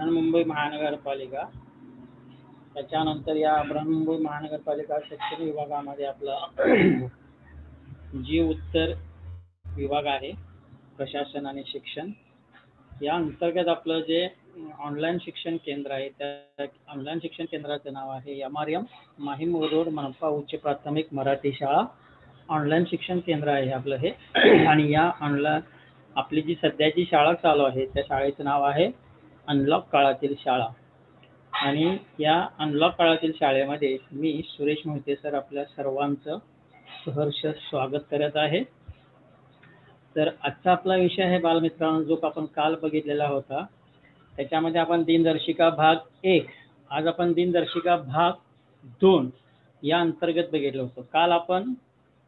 बृहन्मुंबई महानगरपालिका, त्याच्यानंतर या बृहन्मुंबई महानगरपालिका शिक्षण विभागामध्ये आपला जी उत्तर विभाग आहे प्रशासन आणि शिक्षण, या अंतर्गत आपलं जे ऑनलाईन शिक्षण केंद्र आहे त्या ऑनलाईन शिक्षण केंद्राचं नाव आहे MRM माहीम रोड मनपा उच्च प्राथमिक मराठी शाळा ऑनलाईन शिक्षण केंद्र आहे आपलं हे. आणि या ऑनलाईन आपली जी सध्याची शाळा चालू आहे त्या शाळेचं नाव आहे अनलॉक काळातील शाळा. आणि या अनलॉक काळातील शाळेमध्ये मी सुरेश मोहिते सर आपल्या सर्वांचं सहर्ष स्वागत करत आहे. तर आजचा आपला विषय आहे बालमित्रांनो, जो आपण काल बघितलेला होता त्याच्यामध्ये आपण दिनदर्शिका भाग 1, आज आपण दिनदर्शिका भाग 2 या अंतर्गत बघितलं होतं. काल आपण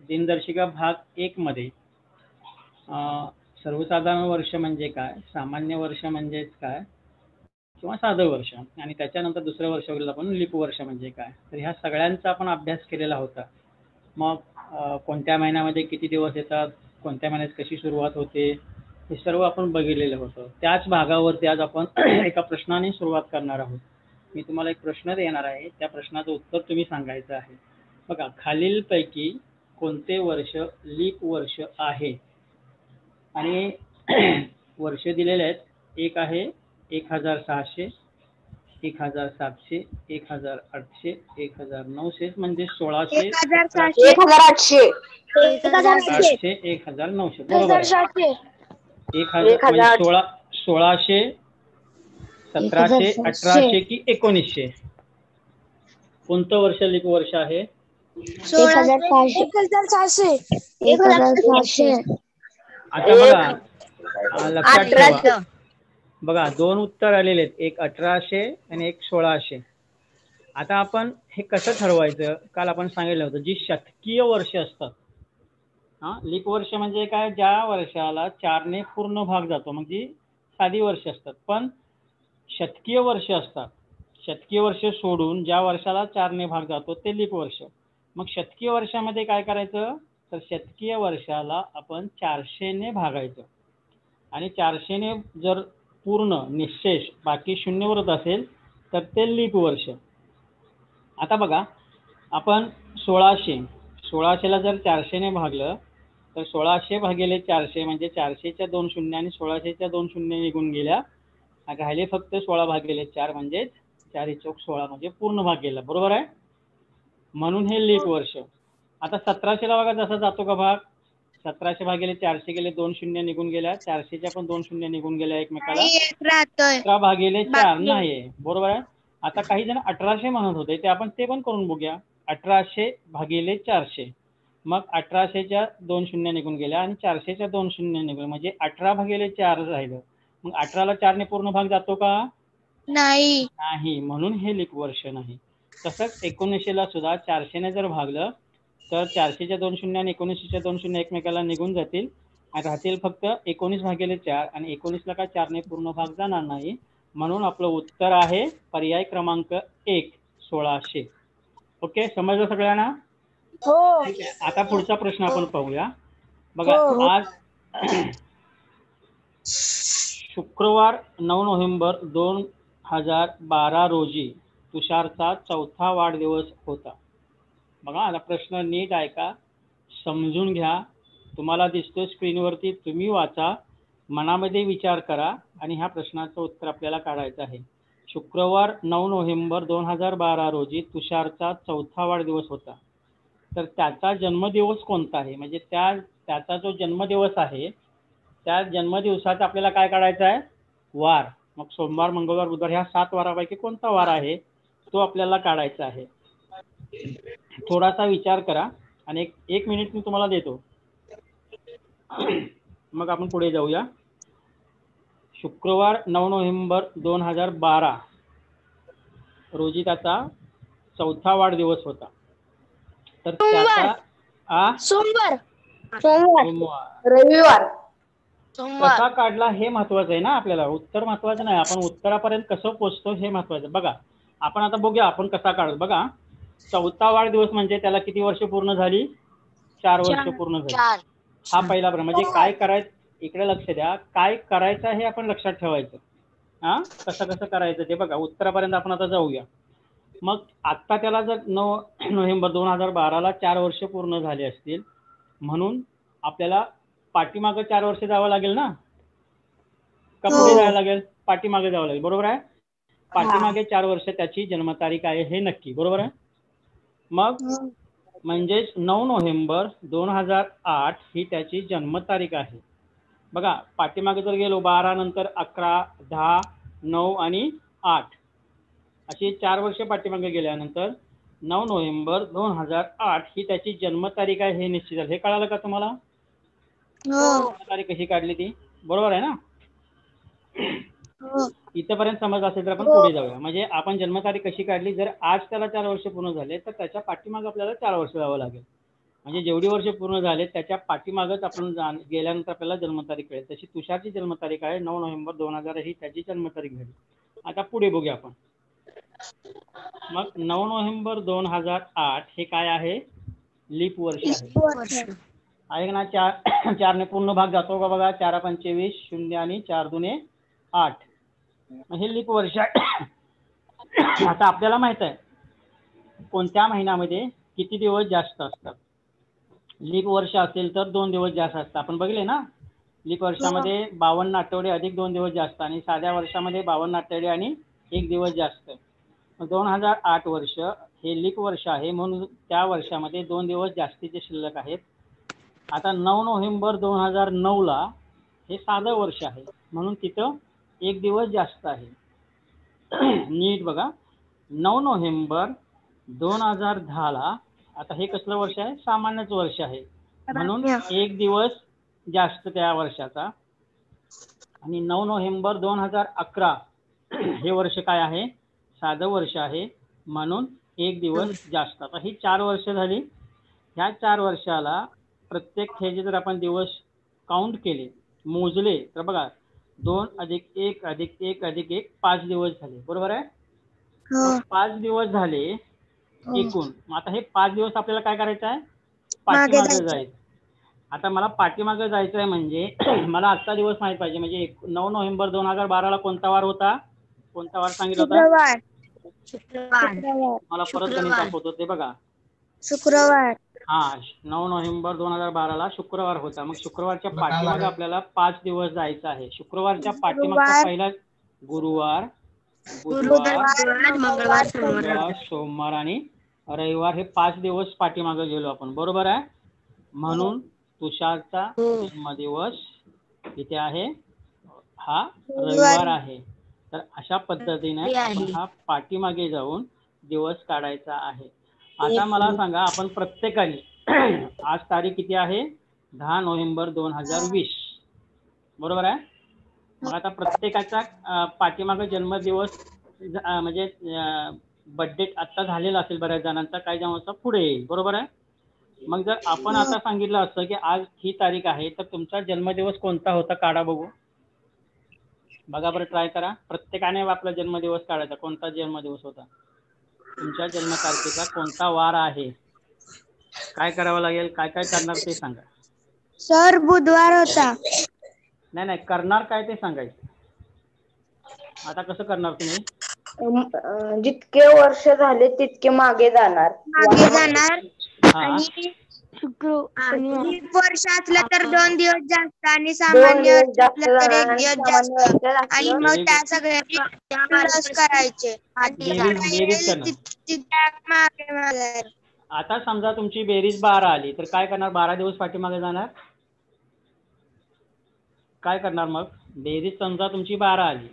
दिनदर्शिका भाग 1 मध्ये सर्वसाधारण वर्ष म्हणजे काय, सामान्य वर्ष म्हणजे काय किंवा साधं वर्ष, आणि त्याच्यानंतर दुसरं वर्ष वगैरे आपण लीप वर्ष म्हणजे काय, तर ह्या सगळ्यांचा आपण अभ्यास केलेला होता. मग कोणत्या महिन्यामध्ये किती दिवस येतात, कोणत्या महिन्यात कशी सुरुवात होते, हे सर्व आपण बघितलेलं होतं. त्याच भागावरती आज आपण एका प्रश्नाने सुरुवात करणार आहोत. मी तुम्हाला एक प्रश्न देणार आहे, त्या प्रश्नाचं उत्तर तुम्ही सांगायचं आहे. बघा, खालीलपैकी कोणते वर्ष लीप वर्ष आहे, आणि वर्ष दिलेले आहेत. एक आहे 1600, 1700, 1800, 1900 म्हणजे 1600, 1800, 800, 1900 बरोबर आहे. 1000 म्हणजे 1600, 1700, 1800 की 1900, कोणतं वर्ष लीप वर्ष आहे? 1600. आता बघा लक्षात ठेवा, बघा दोन उत्तर आलेले आहेत, एक 1800 आणि एक 1600. आता आपण हे कसं ठरवायचं, काल आपण सांगितलं होतं जी शतकीय वर्ष असतात, लीप वर्ष म्हणजे काय, ज्या वर्षाला 4 ने पूर्ण भाग जातो, मग जी साधी वर्ष असतात. पण शतकीय वर्ष असतात, शतकीय वर्ष सोडून ज्या वर्षाला 4 ने भाग जातो ते लीप वर्ष. मग शतकीय वर्षामध्ये काय करायचं, तर शतकीय वर्षाला आपण 400 ने भागायचं, आणि 400 ने जर पूर्ण निशेष बाकी शून्यवरच असेल तर ते लीप वर्ष. आता बघा आपण 1600ला जर 400 ने भागलं तर 1600 भागिले 400 म्हणजे 400च्या 2 शून्य आणि 1600च्या 2 शून्य निघून गेल्या, राहिले फक्त 16 भागिले 4 म्हणजे 4 चौक 16 म्हणजे पूर्ण भाग गेला, बरोबर आहे. म्हणून हे लीप वर्ष. आता 1700ला बघा जसा जातो का भाग, 1700 भागिले 400 गेले, 2 शून्य निघून गेल्या, 400च्या पण 2 शून्य निघून गेल्या एकमेकाला, 17 भागिले 4 नाही, बरोबर आहे. आता काही जण 1800 म्हणत होते, ते आपण ते पण करून बघूया. 1800 भागिले 400, मग 1800च्या 2 शून्य निघून गेल्या आणि 400च्या 2 शून्य निघून, म्हणजे 18 भागिले 4 राहिलं. मग 18ला 4 ने पूर्ण भाग जातो का? नाही, म्हणून हे लीप वर्ष नाही. तसंच 1900ला सुद्धा 400 ने जर भागलं तर 400च्या 2 शून्य आणि 1900च्या 2 शून्य एकमेकाला निघून जातील, आणि राहतील फक्त 19 भागिले 4, आणि 19ला काय 4 ने पूर्ण भाग जाणार नाही. म्हणून आपलं उत्तर आहे पर्याय क्रमांक 1, 1600. ओके, समजलं सगळ्यांना? हो. ठीक आहे, आता पुढचा प्रश्न आपण पाहूया. बघा, आज शुक्रवार 9 नोव्हेंबर 2012 रोजी तुषारचा 4था वाढदिवस होता. बघा, आता प्रश्न नीट ऐका, समजून घ्या. तुम्हाला दिसतो स्क्रीनवरती, तुम्ही वाचा, मनामध्ये विचार करा, आणि ह्या प्रश्नाचं उत्तर आपल्याला काढायचं आहे. शुक्रवार 9 नोव्हेंबर 2012 रोजी तुषारचा 4था वाढदिवस होता. तर त्याचा जन्मदिवस कोणता आहे, म्हणजे त्याचा जो जन्मदिवस आहे त्या जन्मदिवसाचा आपल्याला काय काढायचं आहे, वार. मग सोमवार, मंगळवार, बुधवार ह्या 7 वारापैकी कोणता वार आहे तो आपल्याला काढायचा आहे. थोडासा विचार करा, आणि एक मिनिट मी तुम्हाला देतो, मग आपण पुढे जाऊया. शुक्रवार 9 नोव्हेंबर 2012 रोजी त्याचा 4था वाढदिवस होता. तर त्याचा सोमवार, रविवार कसा काढला हे महत्वाचं आहे ना आपल्याला, उत्तर महत्वाचं नाही. आपण उत्तरापर्यंत कसं पोहोचतो हे महत्वाचं. बघा, आपण आता बघूया आपण कसा काढतो. बघा, 4था वाढदिवस म्हणजे त्याला किती वर्ष पूर्ण झाली, 4 वर्ष पूर्ण झाली. हा पहिला प्रश्न. म्हणजे काय करायचं, इकडे लक्ष द्या, काय करायचं हे आपण लक्षात ठेवायचं. हा कसं कसं करायचं ते बघा. उत्तरापर्यंत आपण आता जाऊया. मग आत्ता त्याला जर 9 नोव्हेंबर 2012ला 4 वर्ष पूर्ण झाले असतील, म्हणून आपल्याला पाठीमागं 4 वर्ष जावं लागेल ना, का पुढे जायला लागेल? पाठीमागे जावं लागेल, बरोबर आहे. पाठीमागे 4 वर्ष त्याची जन्मतारीख आहे हे नक्की, बरोबर आहे. मग म्हणजेच 9 नोव्हेंबर 2008 ही त्याची जन्मतारीख आहे. बघा पाठीमागे जर गेलो 12 नंतर 11, 10, 9 आणि 8 अशी 4 वर्ष पाठीमागे गेल्यानंतर 9 नोव्हेंबर 2008 ही त्याची जन्मतारीख आहे हे निश्चित झालं. हे कळालं का तुम्हाला? तारीख कशी काढली ती, बरोबर आहे ना. इथपर्यंत समज असेल तर आपण पुढे जाऊया. म्हणजे आपण जन्मतारीख कशी काढली, जर आज त्याला 4 वर्ष पूर्ण झाले तर त्याच्या पाठीमागे आपल्याला 4 वर्ष जावं लागेल. म्हणजे जेवढी वर्ष पूर्ण झाले त्याच्या पाठीमागच आपण गेल्यानंतर आपल्याला जन्मतारीख कळेल. तशी तुषारची जन्मतारीख आहे 9 नोव्हेंबर 2000 ही त्याची जन्मतारीख झाली. आता पुढे बघूया आपण. मग 9 नोव्हेंबर 2008 हे काय आहे? लीप वर्ष आहे ना. 4 ने पूर्ण भाग जातो का बघा. 4 पंचे 20, 0 आणि 4 दुने 8. हे लीप वर्ष आहे. आता आपल्याला माहित आहे कोणत्या महिन्यामध्ये किती दिवस जास्त असतात. लीप वर्ष असेल तर 2 दिवस जास्त असतात. आपण बघले ना, लीप वर्षामध्ये 52 आठवडे अधिक 2 दिवस जास्त, आणि साध्या वर्षामध्ये 52 आठवडे आणि 1 दिवस जास्त. 2008 वर्ष हे लीप वर्ष आहे म्हणून त्या वर्षामध्ये 2 दिवस जास्तीचे शिल्लक आहेत. आता 9 नोव्हेंबर 2009ला हे साधं वर्ष आहे म्हणून तिथं 1 दिवस जास्त आहे. नीट बघा. 9 नोव्हेंबर 2010ला आता हे कसलं वर्ष आहे? सामान्यच वर्ष आहे म्हणून 1 दिवस जास्त त्या वर्षाचा. आणि 9 नोव्हेंबर 2011 हे वर्ष काय आहे? साधं वर्ष आहे म्हणून 1 दिवस जास्त. आता ही 4 वर्ष झाली. ह्या 4 वर्षाला प्रत्येक ह्याचे जर आपण दिवस काउंट केले, मोजले तर बघा 2 अधिक 1 अधिक 1 अधिक 1 5 दिवस झाले, बरोबर आहे. 5 दिवस झाले एकूण. आता हे 5 दिवस आपल्याला काय करायचं आहे? पाठीमागे जायचं. आता मला पाठीमागे जायचं आहे म्हणजे मला आजचा दिवस माहित पाहिजे. म्हणजे 9 नोव्हेंबर 2012ला कोणता वार होता? कोणता वार सांगितलं होता? मला परत गणित दाखवतो ते बघा. शुक्रवार. हा 9 नोव्हेंबर 2012ला शुक्रवार होता. मग शुक्रवारच्या पाठीमागे आपल्याला 5 दिवस जायचं आहे. शुक्रवारच्या पाठीमागचा पहिला गुरुवार, बुधवार, सोमवार आणि रविवार हे 5 दिवस पाठीमागे गेलो आपण, बरोबर आहे. म्हणून तुषारचा जन्मदिवस इथे आहे, हा रविवार आहे. तर अशा पद्धतीने आपण हा पाठीमागे जाऊन दिवस काढायचा आहे. आता मला सांगा, आपण प्रत्येकाने आज तारीख किती आहे? 10 नोव्हेंबर 2020, बरोबर आहे. मग आता प्रत्येकाचा पाठीमागे जन्मदिवस म्हणजे बर्थडे आता झालेला असेल बऱ्याच जणांचा, काही जणांचा पुढे येईल, बरोबर आहे. मग जर आपण आता सांगितलं असतं की आज ही तारीख आहे तर तुमचा जन्मदिवस कोणता होता? काढा बघू. बघा बरं, ट्राय करा. प्रत्येकाने आपला जन्मदिवस काढायचा. कोणता जन्मदिवस होता तुमच्या? जन्मतारखेचा कोणता वार आहे? काय करावं लागेल? काय काय करणार ते सांगा. सर बुधवार होता. नाही करणार काय ते सांगायचं. आता कसं करणार तुम्ही? जितके वर्ष झाले तितके मागे जाणार. आणि लीप वर्ष असलं तर 2 दिवस जास्त आणि सामान्य असलं तर 1 दिवस जास्त. आणि मग त्या सगळ्याची प्लस करायचे. आता समजा तुमची बेरीज 12 आली तर काय करणार? 12 दिवस पाठीमागे जाणार. काय करणार मग? बेरीज समजा तुमची 12 आली,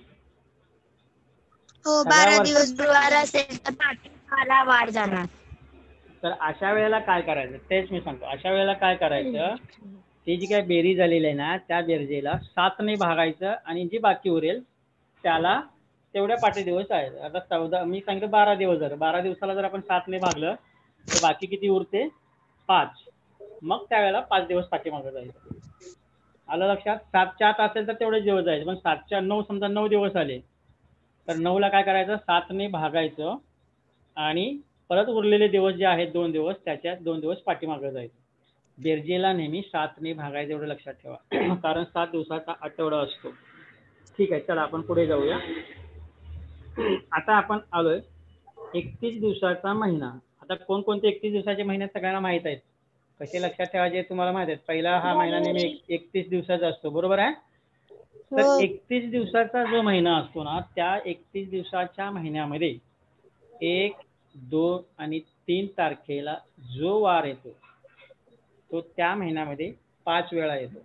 हो 12 दिवस गुरुवार असेल तर 12 वार जाणार. तर अशा वेळेला काय करायचं तेच मी सांगतो. अशा वेळेला काय करायचं? ती जी काय बेरीज झालेली आहे ना त्या बेरजेला 7 ने भागायचं आणि जी बाकी उरेल त्याला तेवढ्या पाठी दिवस आहेत. आता 14 मी सांगितलं 12 दिवस झाले. 12 दिवसाला जर आपण 7 ने भागलं तर बाकी किती उरते? 5. मग त्यावेळेला 5 दिवस पाठीमागे जायचं. आलं लक्षात? 7च्या आत असेल तर तेवढे दिवस जायचे. पण 7च्या 9 समजा 9 दिवस आले तर 9ला काय करायचं? 7 ने भागायचं आणि परत उरलेले दिवस जे आहेत 2 दिवस त्याच्यात 2 दिवस पाठीमागे जायचं. बेरजेला नेहमी 7 ने भागायचं एवढं लक्षात ठेवा. कारण 7 दिवसाचा आठवडा असतो. ठीक आहे, चला आपण पुढे जाऊया. आता आपण आलोय 31 दिवसाचा महिना. आता कोणकोणते 31 दिवसाचे महिने सगळ्यांना माहित आहेत. कसे लक्षात ठेवायचे तुम्हाला माहित आहेत. पहिला हा महिना नेहमी 31 दिवसाचा असतो, बरोबर आहे. तर 31 दिवसाचा जो महिना असतो ना, त्या 31 दिवसाच्या महिन्यामध्ये 1, 2 आणि 3 तारखेला जो वार येतो तो त्या महिन्यामध्ये 5 वेळा येतो.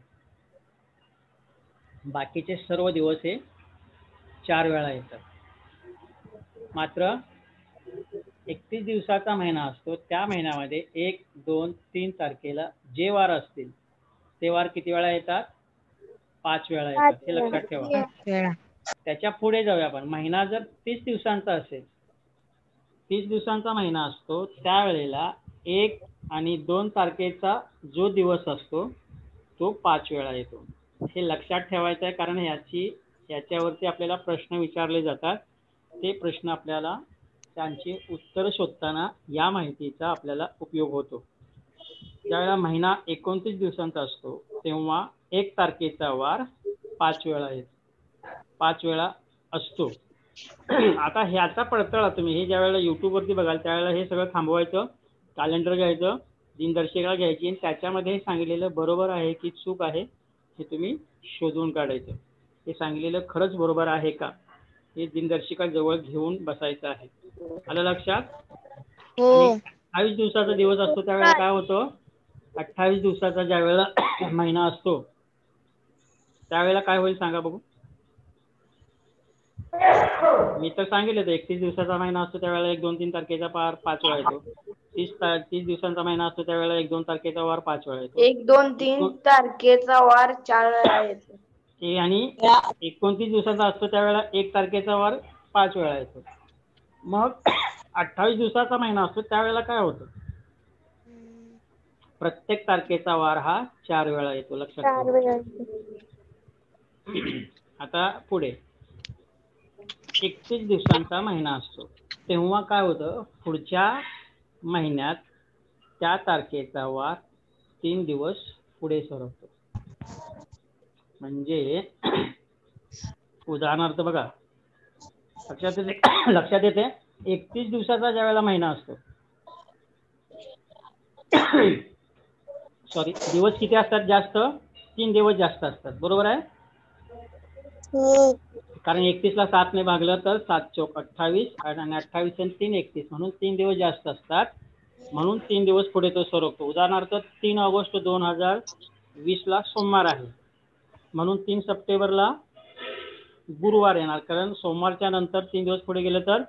बाकीचे सर्व दिवस हे 4 वेळा येतात. मात्र 31 दिवसाचा महिना असतो त्या महिन्यामध्ये 1, 2, 3 तारखेला जे वार असतील ते वार किती वेळा येतात? 5 वेळा येतात. हे लक्षात ठेवा. त्याच्या पुढे जाऊया आपण. महिना जर 30 दिवसांचा असेल, 30 दिवसांचा महिना असतो त्यावेळेला 1 आणि 2 तारखेचा जो दिवस असतो तो 5 वेळा येतो. हे लक्षात ठेवायचं आहे, कारण याच्यावरती आपल्याला प्रश्न विचारले जातात. ते प्रश्न आपल्याला त्यांची उत्तर शोधताना या माहितीचा आपल्याला उपयोग होतो. ज्यावेळेला महिना 29 दिवसांचा असतो तेव्हा 1 तारखेचा वार 5 वेळा येतो, 5 वेळा असतो. आता ह्याचा पडताळा तुम्ही हे ज्या वेळेला युट्यूबवरती बघाल त्यावेळेला हे सगळं थांबवायचं, कॅलेंडर घ्यायचं, दिनदर्शिका घ्यायची आणि त्याच्यामध्ये सांगितलेलं बरोबर आहे की चूक आहे हे तुम्ही शोधून काढायचं. हे सांगितलेलं खरंच बरोबर आहे का हे दिनदर्शिका जवळ घेऊन बसायचं आहे. आलं लक्षात? 28 दिवसाचा दिवस असतो त्यावेळेला काय होतं? 28 दिवसाचा ज्या वेळेला महिना असतो त्यावेळेला काय होईल सांगा बघू. मी तर सांगितलं 31 दिवसाचा महिना असतो त्यावेळेला 1, 2, 3 तारखेचा वार 5 वेळा येतो. 30 दिवसांचा महिना असतो त्यावेळेला 1, 2 तारखेचा वार 5 वेळा येतो. 1, 2, 3 तारखेचा वार 4 वेळा येतो. आणि 29 दिवसाचा असतो त्यावेळेला 1 तारखेचा वार 5 वेळा येतो. मग 28 दिवसाचा महिना असतो त्यावेळेला काय होतं? प्रत्येक तारखेचा वार हा 4 वेळा येतो. लक्षात ठेवा. आता पुढे 31 दिवसांचा महिना असतो तेव्हा काय होतं? पुढच्या महिन्यात त्या तारखेचा वार 3 दिवस पुढे सरकतो. म्हणजे उदाहरणार्थ बघा, लक्षात येते 31 दिवसाचा ज्या वेळेला महिना असतो, सॉरी, दिवस किती असतात? जास्त 3 दिवस जास्त असतात, बरोबर आहे. कारण 31 ला 7 ने भागलं तर 7 चौक 28 आणि 28 आणि 3 31 म्हणून 3 दिवस जास्त असतात. म्हणून 3 दिवस पुढे तो सरकतो. उदाहरणार्थ 3 ऑगस्ट 2020 ला सोमवार आहे म्हणून 3 सप्टेंबरला गुरुवार येणार, कारण सोमवारच्या नंतर 3 दिवस पुढे गेले तर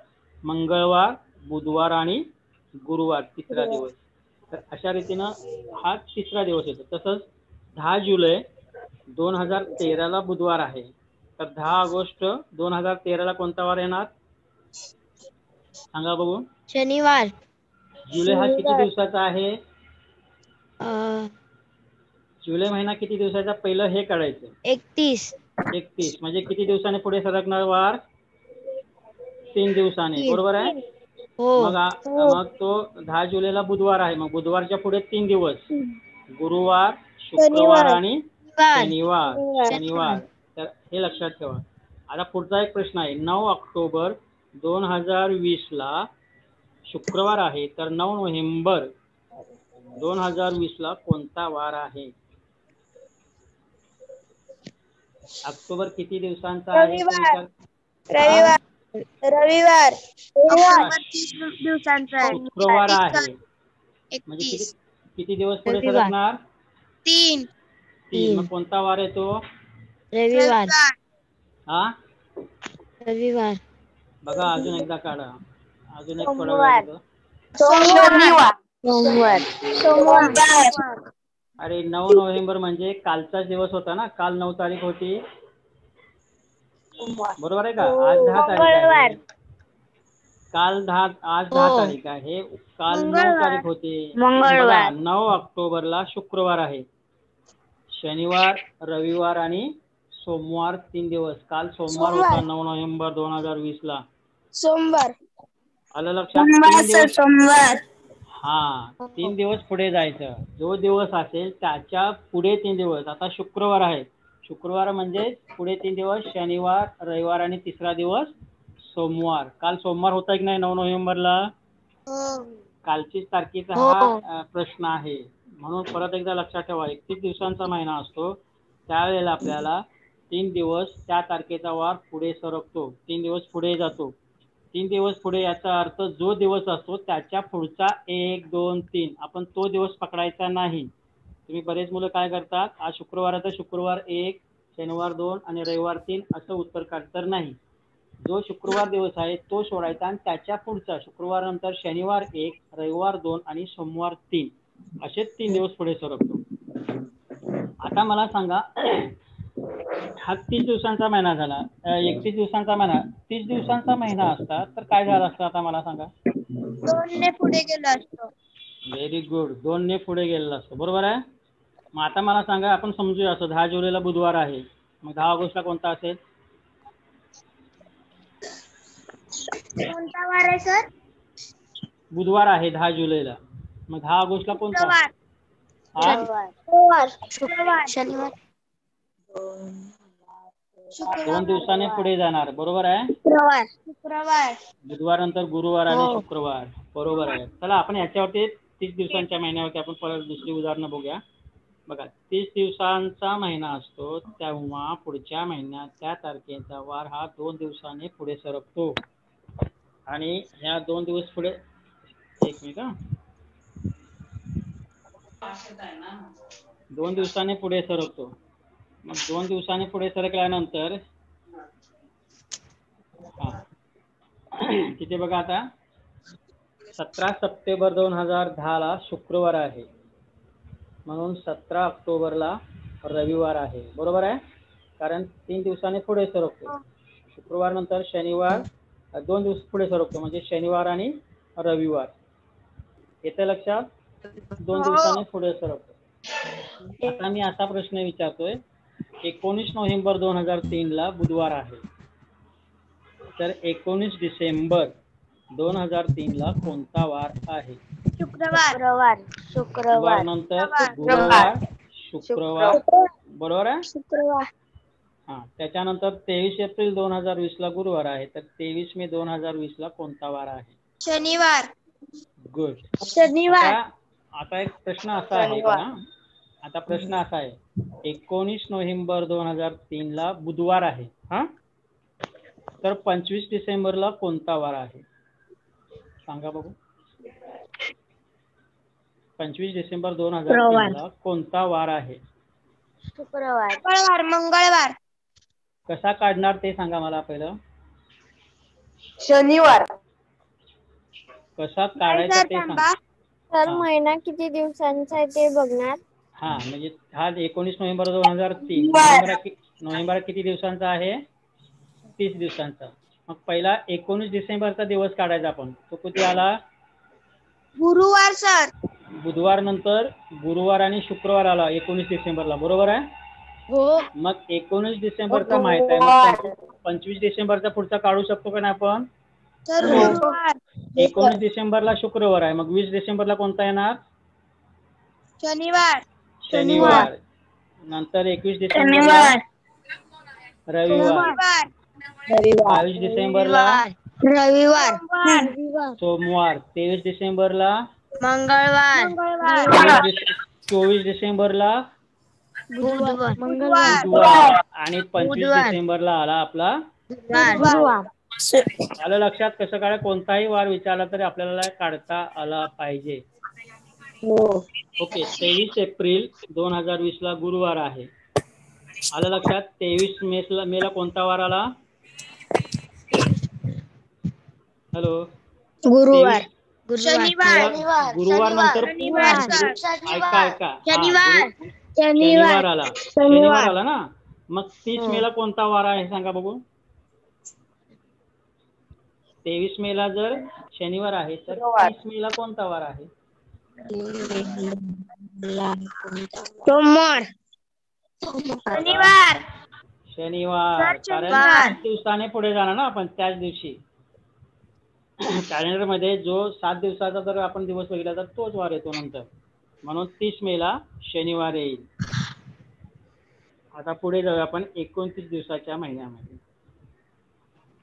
मंगळवार, बुधवार आणि गुरुवार तिसरा दिवस. तर अशा रीतीनं हा तिसरा दिवस येतो. तसंच 10 जुलै 2013 ला बुधवार आहे, तर 10 ऑगस्ट 2013 ला कोणता वार येणार सांगा बघू. शनिवार. जुलै हा किती दिवसाचा आहे? जुलै महिना किती दिवसाचा? पहिलं हे काढायचं. 31 म्हणजे किती दिवसाने पुढे सरकणार वार? 3 दिवसाने, बरोबर आहे. मग तो 10 जुलैला बुधवार आहे, मग बुधवारच्या पुढे 3 दिवस गुरुवार, शुक्रवार आणि शनिवार. तर हे लक्षात ठेवा. आता पुढचा एक प्रश्न आहे. 9 ऑक्टोबर 2020 ला शुक्रवार आहे, तर 9 नोव्हेंबर 2020 ला कोणता वार आहे? ऑक्टोबर किती दिवसांचा आहे? रविवार. शुक्रवार आहे म्हणजे किती दिवस पुढे सरकणार? 3. मग कोणता वार येतो? रविवार. हा, रविवार. बघा अजून एकदा काढा, अजून एक सोमवार. अरे 9 नोव्हेंबर म्हणजे कालचाच दिवस होता ना, काल 9 तारीख होती, बरोबर आहे का. आज 10 तारीख आहे, काल 10, आज 10 तारीख आहे, काल 9 तारीख होती. 9 ऑक्टोबरला शुक्रवार आहे, शनिवार, रविवार आणि सोमवार 3 दिवस. काल सोमवार होता 9 नोव्हेंबर 2020 ला. सोमवार. आलं लक्षात? सोमवार. हा, 3 दिवस पुढे जायचं. जो दिवस असेल त्याच्या पुढे 3 दिवस. आता शुक्रवार आहे, शुक्रवार म्हणजे पुढे 3 दिवस शनिवार, रविवार आणि तिसरा दिवस सोमवार. काल सोमवार होता की नाही 9 नोव्हेंबरला? कालचीच तारखेचा हा प्रश्न आहे. म्हणून परत एकदा लक्षात ठेवा, 31 दिवसांचा महिना असतो. त्यावेळेला आपल्याला 3 दिवस त्या तारखेचा वार पुढे सरकतो, 3 दिवस पुढे जातो. 3 दिवस पुढे याचा अर्थ जो दिवस असतो त्याच्या पुढचा 1, 2, 3 आपण तो दिवस पकडायचा नाही. तुम्ही बरेच मुलं काय करतात, आज शुक्रवार आहे तर शुक्रवार 1, शनिवार 2 आणि रविवार 3 असं उत्तर काढतर नाही. जो शुक्रवार दिवस आहे तो सोडायचा आणि त्याच्या पुढचा शुक्रवार नंतर शनिवार 1, रविवार 2 आणि सोमवार 3 असे 3 दिवस पुढे सरकतो. आता मला सांगा, हा 30 दिवसांचा महिना झाला, 31 दिवसांचा महिना, 30 दिवसांचा महिना असता तर काय झालं असतं आता मला सांगा? 2 ने पुढे गेलो असतो. व्हेरी गुड, 2 ने पुढे गेलेलं असतं, बरोबर आहे. मग आता मला सांगा, आपण समजूया असं 10 जुलैला बुधवार आहे, मग 10 ऑगस्टला कोणता असेल? कोणता वार आहे सर? बुधवार आहे 10 जुलैला. मग 10 ऑगस्टला कोणता? शनिवार. 2 दिवसाने पुढे जाणार, बरोबर आहे. शुक्रवार. बुधवार नंतर गुरुवार आणि शुक्रवार, बरोबर आहे. चला आपण याच्यावरती 30 दिवसांच्या महिन्यावरती आपण परत दुसरी उदाहरणं बघूया. बघा, 30 दिवसांचा महिना असतो तेव्हा पुढच्या महिन्यात त्या तारखेचा वार हा 2 दिवसाने पुढे सरकतो. आणि ह्या 2 दिवस पुढे, एक मिनिट, 2 दिवसाने पुढे सरकतो. मग 2 दिवसाने पुढे सरकल्यानंतर तिथे बघा, आता 17 सप्टेंबर 2010 ला शुक्रवार आहे, म्हणून 17 ऑक्टोबरला रविवार आहे, बरोबर आहे. कारण 3 दिवसाने पुढे सरकतो. शुक्रवार नंतर शनिवार 2 दिवस पुढे सरकतो, म्हणजे शनिवार आणि रविवार. येते लक्षात? 2 दिवसाने पुढे सरकतो. आता मी असा प्रश्न विचारतोय, 19 नोव्हेंबर 2003 ला बुधवार आहे, तर 19 डिसेंबर 2003 ला कोणता वार आहे? शुक्रवार. शुक्रवार नंतर गुरुवार, शुक्रवार, बरोबर आहे. शुक्रवार. हा, त्याच्यानंतर 23 एप्रिल 2020 ला गुरुवार आहे, तर 23 मे 2020 ला कोणता वार आहे? शनिवार. गुड. शनिवार. आता एक प्रश्न असा आहे बघा, आता प्रश्न असा आहे, 19 नोव्हेंबर 2003 ला बुधवार आहे, हा, तर 25 डिसेंबरला कोणता वार आहे? सांगा बघू. 25 डिसेंबर 2003 ला कोणता वार आहे? शुक्रवार. मंगळवार. कसा काढणार ते सांगा मला पहिलं. शनिवार. कसा काढायचा ते सांगा. सर, महिना किती दिवसांचा आहे ते बघणार. हा, म्हणजे हा 19 नोव्हेंबर 2003, नोव्हेंबर किती दिवसांचा आहे? 30 दिवसांचा. मग पहिला 19 डिसेंबरचा दिवस काढायचा आपण, तो किती आला? गुरुवार सर. बुधवार नंतर गुरुवार आणि शुक्रवार आला 19 डिसेंबरला, बरोबर आहे. हो. मग 19 डिसेंबरचा माहित आहे, मग 25 डिसेंबरचा पुढचा काढू शकतो का नाही आपण? सर, गुरुवार. 19 डिसेंबरला शुक्रवार आहे, मग 20 डिसेंबरला कोणता येणार? शनिवार. शनिवार. नंतर 21 डिसेंबरला रविवार. 22 डिसेंबरला रविवार. सोमवार. 23 डिसेंबरला मंगळवार. 24 डिसेंबरला बुधवार. आणि 25 डिसेंबरला आला आपला गुरुवार. आलं लक्षात? कसं काढा, कोणताही वार विचारला तरी आपल्याला काढता आला पाहिजे. ओके. 23 एप्रिल 2020 ला गुरुवार आहे, आलं लक्षात? 23 मेला कोणता वार आला? हॅलो. गुरुवार. शनिवार. गुरुवार नंतर ऐका शनिवार आला. शनिवार आला ना. मग 30 मेला कोणता वार आहे सांगा बघू. 23 मेला जर शनिवार आहे तर 30 मेला कोणता वार आहे? सोमवार. शनिवार. कारण 7 दिवसाने पुढे जाणार ना आपण त्याच दिवशी. कॅलेंडर मध्ये जो 7 दिवसाचा जर आपण दिवस बघितला तर तोच वार येतो नंतर, म्हणून 30 मेला शनिवार येईल. आता पुढे जाऊया आपण 29 दिवसाच्या महिन्यामध्ये.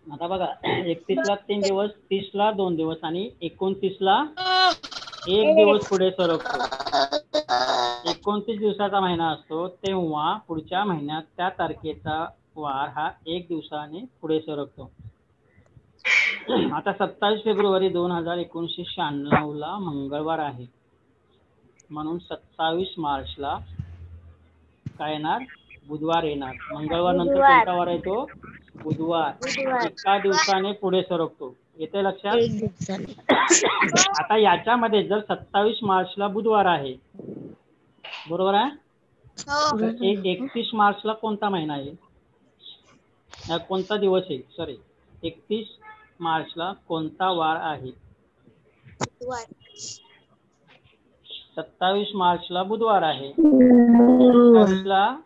आता बघा 31 ला 3 दिवस, 30 ला 2 दिवस आणि 29 ला 1 दिवस पुढे सरकतो. 29 दिवसाचा महिना असतो तेव्हा पुढच्या महिन्यात त्या तारखेचा वार हा 1 दिवसाने पुढे सरकतो. आता 27 फेब्रुवारी 1996 ला मंगळवार आहे, म्हणून 27 मार्चला काय येणार? बुधवार येणार. मंगळवार नंतर कोणता वार येतो? बुधवार. एका दिवसाने पुढे सरकतो. येते लक्षात? आता याच्यामध्ये जर 27 मार्चला बुधवार आहे, बरोबर आहे? तर 31 मार्चला कोणता महिना आहे? कोणता दिवस आहे? सॉरी, 31 मार्चला कोणता वार आहे? 27 मार्चला बुधवार आहे. 27 ला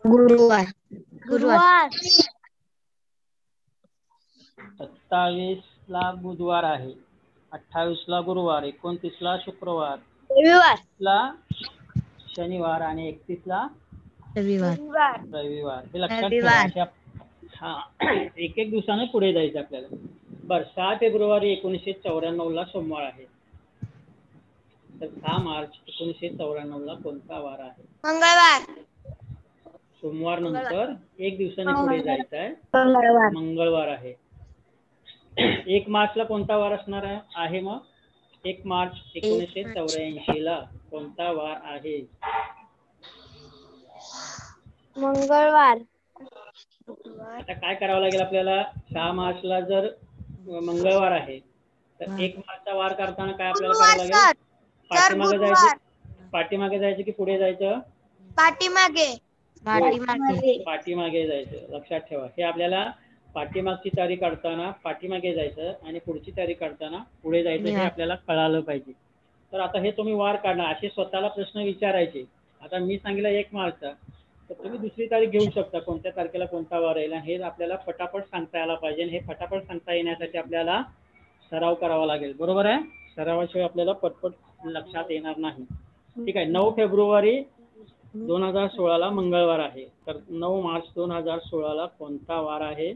गुरुवार. 27 ला बुधवार आहे, 28 ला गुरुवार, 29 ला शुक्रवार, रविवार. ला शनिवार आणि 31 ला रविवार. हे लक्षात ठेवा. हा, एक एक दिवसाने पुढे जायचं आपल्याला. बर, 6 फेब्रुवारी 1994 ला सोमवार आहे. तर 6 मार्च 1994 ला कोणता वार आहे? मंगळवार. सोमवार नंतर 1 दिवसाने पुढे जायचं आहे, मंगळवार आहे. 1 मार्चला कोणता वार असणार आहे? मग 1 मार्च 1984 ला कोणता वार आहे? मंगळवार. आता काय करावं लागेल आपल्याला? 6 मार्चला जर मंगळवार आहे तर 1 मार्चचा वार करताना काय आपल्याला करावं लागेल? पाठीमागे जायचं की पुढे जायचं? पाठीमागे जायचं. लक्षात ठेवा, हे आपल्याला पाठीमागची तारीख काढताना पाठीमागे जायचं आणि पुढची तारीख काढताना पुढे जायचं, हे आपल्याला कळालं पाहिजे. तर आता हे तुम्ही वार काढणार, असे स्वतःला प्रश्न विचारायचे. आता मी सांगितलं 1 मार्चचा, तर तुम्ही दुसरी तारीख घेऊ शकता, कोणत्या तारखेला कोणता वार येईल. हे आपल्याला फटाफट सांगता यायला पाहिजे. हे फटाफट सांगता येण्यासाठी आपल्याला सराव करावा लागेल. बरोबर आहे? सरावाशिवाय आपल्याला पटपट लक्षात येणार नाही. ठीक आहे. 9 फेब्रुवारी 2016 ला मंगळवार आहे. तर 9 मार्च 2016 ला कोणता वार आहे?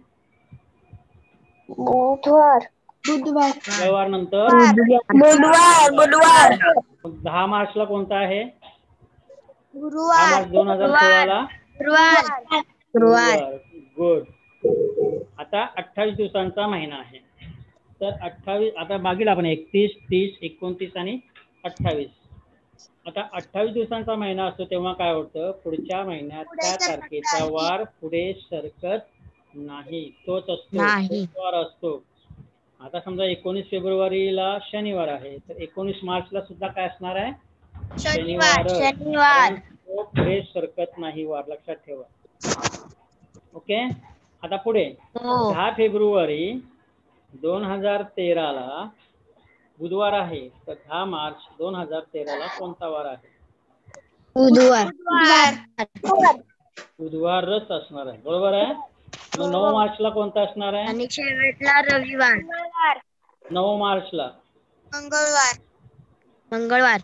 बुधवार. मंगळवार नंतर बुधवार. 10 मार्चला कोणता आहे? गुरुवार. 10 मार्च 2016 ला गुरुवार. गुड. आता 28 दिवसांचा महिना आहे. तर 28, आता मागील आपण 31, 30, 29 आणि 28. आता 28 दिवसांचा महिना असतो तेव्हा काय होतं? पुढच्या महिन्यात त्या तारखेचा वार पुढे सरकत नाही, तोच असतो, वार असतो. आता समजा 19 फेब्रुवारीला शनिवार आहे, तर 19 मार्चला सुद्धा काय असणार आहे? शनिवार. तो पुढे सरकत नाही वार, लक्षात ठेवा. ओके. आता पुढे 10 फेब्रुवारी 2013 ला बुधवार आहे, तर 10 मार्च 2013 ला कोणता वार आहे? बुधवारच असणार आहे. बरोबर आहे. मग 9 मार्चला कोणता असणार आहे? आणि शेवटला रविवार. 9 मार्चला मंगळवार.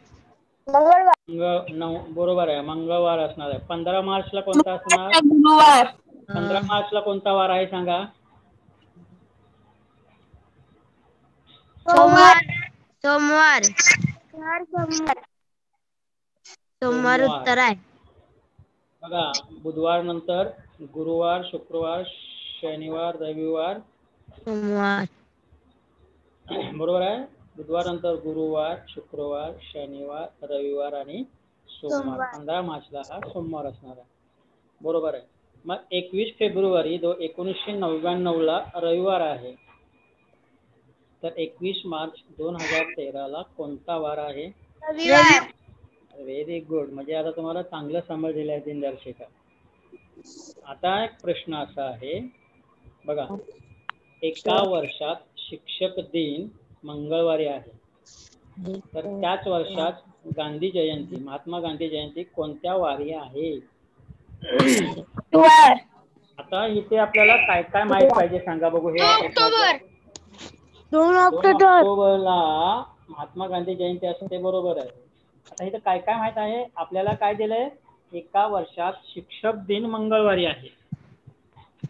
बरोबर आहे, मंगळवार असणार आहे. 15 मार्चला कोणता असणार? 15 मार्चला कोणता वार आहे सांगा? सोमवार उत्तर आहे. बघा, बुधवार नंतर गुरुवार, शुक्रवार, शनिवार, रविवार, सोमवार. बरोबर आहे. बुधवार नंतर गुरुवार, शुक्रवार, शनिवार, रविवार आणि सोमवार. 15 मार्चला हा सोमवार असणार आहे. बरोबर आहे. मग 21 फेब्रुवारी 1999 ला रविवार आहे, तर 21 मार्च 2013 ला कोणता वार आहे? रविवार. Very good. म्हणजे आता तुम्हाला चांगलं समजलेलं आहे दिनदर्शिका. आता एक प्रश्न असा आहे बघा, एका वर्षात शिक्षक दिन मंगळवारी आहे, तर त्याच वर्षात गांधी जयंती, महात्मा गांधी जयंती कोणत्या वारी आहे? आता इथे आपल्याला काय काय माहित पाहिजे सांगा बघू. हे 2 ऑक्टोबरला महात्मा गांधी जयंती असते, बरोबर आहे. आता इथे काय काय माहित आहे आपल्याला? काय दिलंय? एका वर्षात शिक्षक दिन मंगळवारी आहे,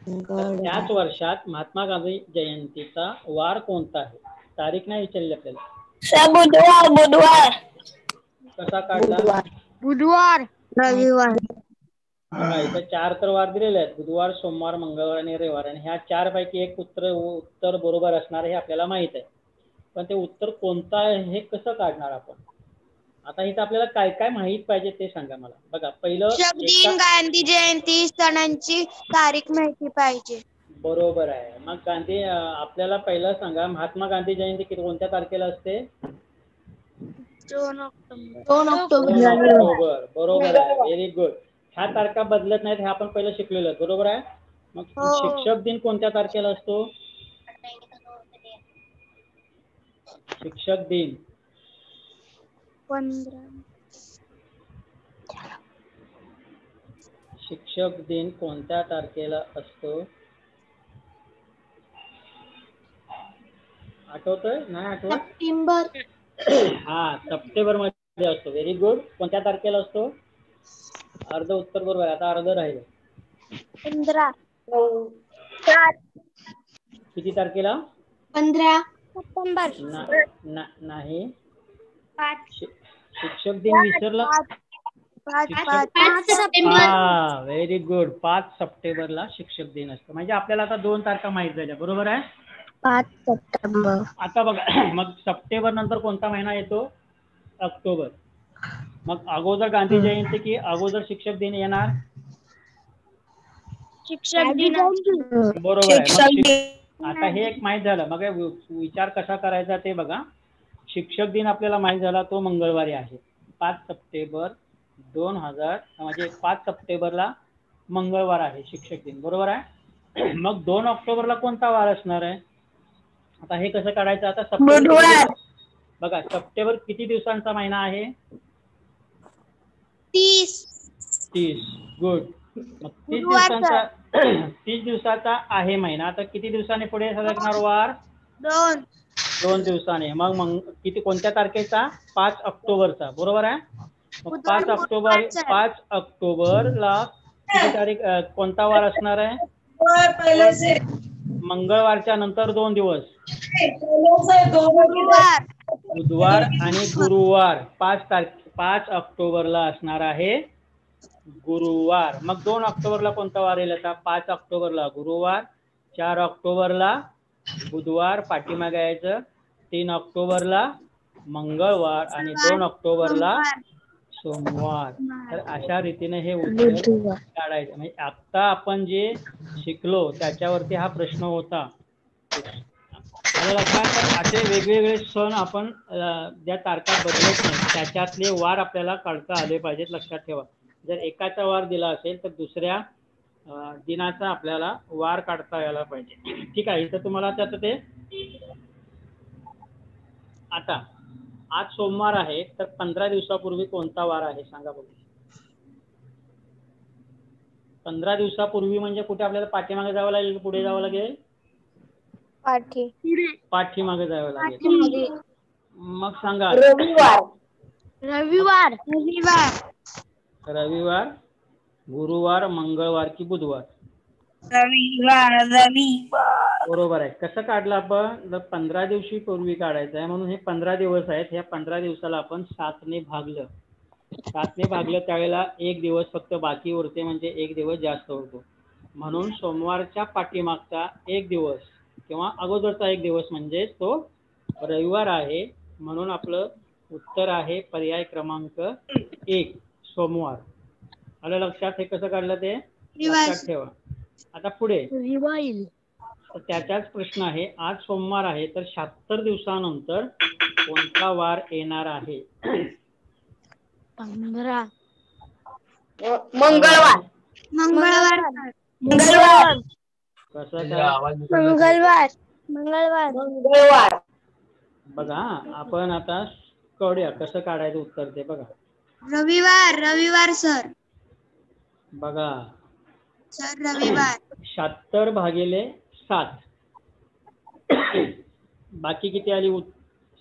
तर त्याच वर्षात महात्मा गांधी जयंतीचा वार कोणता आहे? तारीख नाही विचारली आपल्याला. बुधवार. बुधवार. कसा काढला? बुधवार. रविवार. बघा इथं 4 तर वार दिलेले आहेत, बुधवार, सोमवार, मंगळवार आणि रविवार, आणि ह्या 4 पैकी एक उत्तर बरोबर असणार हे आपल्याला माहित आहे. पण ते उत्तर कोणतं आहे हे कसं काढणार आपण? आता इथं आपल्याला काय काय माहित पाहिजे ते सांगा मला. बघा पहिलं शिक्षक दिन, गांधी जयंती, सणांची तारीख माहिती पाहिजे. बरोबर आहे. मग गांधी आपल्याला पहिलं सांगा, महात्मा गांधी जयंती कोणत्या तारखेला असते? 2 ऑक्टोबर. 2 ऑक्टोबर. 2 ऑक्टोबर. बरोबर आहे, व्हेरी गुड. ह्या तारखा बदलत नाहीत हे आपण पहिलं शिकलेलो आहे, बरोबर आहे. मग शिक्षक दिन कोणत्या तारखेला असतो? शिक्षक दिन 15. शिक्षक दिन कोणत्या तारखेला असतो? आठवतोय? नाही आठवत? सप्टेंबर. हा, सप्टेंबर मध्ये असतो. Very good. कोणत्या तारखेला असतो? अर्ध उत्तर बरोबर आहे, आता अर्ध राहिलं. 15. किती तारखेला? 15 सप्टेंबर. नाही. 5. शिक्षक दिन विसरला? 5 सप्टेंबर. हा, व्हेरी गुड. 5 सप्टेंबरला शिक्षक दिन असतो. म्हणजे आपल्याला आता 2 तारखा माहित झाल्या, बरोबर आहे. 5 सप्टेंबर. आता बघा, मग सप्टेंबर नंतर कोणता महिना येतो? ऑक्टोबर. मग अगोदर गांधी जयंती की अगोदर शिक्षक दिन येणार? शिक्षक दिन. बरोबर आहे. आता हे एक माहित झालं. मग विचार कसा करायचा ते बघा. शिक्षक दिन आपल्याला माहित झाला, तो मंगळवारी आहे. 5 सप्टेंबर 2000 म्हणजे 5 सप्टेंबरला मंगळवार आहे शिक्षक दिन, बरोबर आहे. मग 2 ऑक्टोबरला कोणता वार असणार आहे? आता हे कसं काढायचं? आता सप्टेंबर बघा, सप्टेंबर किती दिवसांचा महिना आहे? 30. गुड. मग 30 दिवसाचा आहे महिना, तर किती दिवसांनी पुढे सरकणार वार? 2 दिवसाने. मग किती, कोणत्या तारखेचा? 5 ऑक्टोबरचा, बरोबर आहे. मग 5 ऑक्टोबरला किती तारीख, कोणता वार असणार आहे? मंगळवारच्या नंतर 2 दिवस, बुधवार आणि गुरुवार. 5 ऑक्टोबरला असणार आहे गुरुवार. मग 2 ऑक्टोबरला कोणता वार येईल? आता 5 ऑक्टोबरला गुरुवार, 4 ऑक्टोबरला बुधवार पाठीमागे यायचं, 3 ऑक्टोबरला मंगळवार आणि 2 ऑक्टोबरला सोमवार. तर अशा रीतीने हे उत्तर काढायचं. म्हणजे आता आपण जे शिकलो त्याच्यावरती हा प्रश्न होता. असे वेगवेगळे सण आपण ज्या तारखा बदलत नाही त्याच्यातले वार आपल्याला काढता आले पाहिजेत, लक्षात ठेवा. जर एकाचा वार दिला असेल तर दुसऱ्या दिनाचा आपल्याला वार काढता यायला पाहिजे. ठीक आहे. इथं तुम्हाला त्याचं ते आता आज सोमवार आहे, तर 15 दिवसापूर्वी कोणता वार आहे सांगा बघू. 15 दिवसापूर्वी म्हणजे कुठे आपल्याला पाठीमागे जावं लागेल की पुढे जावं लागेल? पाठीमागे जावं लागेल. मग सांगा. रविवार. गुरुवार, मंगळवार की बुधवार? रविवार. बरोबर आहे. कसं काढलं आपण? 15 दिवशी पूर्वी काढायचं आहे, म्हणून हे 15 दिवस आहेत. ह्या 15 दिवसाला आपण 7 ने भागलं. त्यावेळेला 1 दिवस फक्त बाकी उरते, म्हणजे 1 दिवस जास्त उरतो. म्हणून सोमवारच्या पाठीमागचा 1 दिवस किंवा अगोदरचा 1 दिवस म्हणजे तो रविवार आहे. म्हणून आपलं उत्तर आहे पर्याय क्रमांक 1, सोमवार. आलं लक्षात? हे कसं काढलं ते लक्षात ठेवा. आता पुढे तर त्याचाच प्रश्न आहे. आज सोमवार आहे, तर 76 दिवसानंतर कोणता वार येणार आहे? 15. मंगळवार. कसं काय? मंगळवार. बघा, आपण आता कळूया कसं काढायचं उत्तर ते बघा. रविवार सर. बघा सर रविवार. 76 भागिले 7 बाकी किती आली?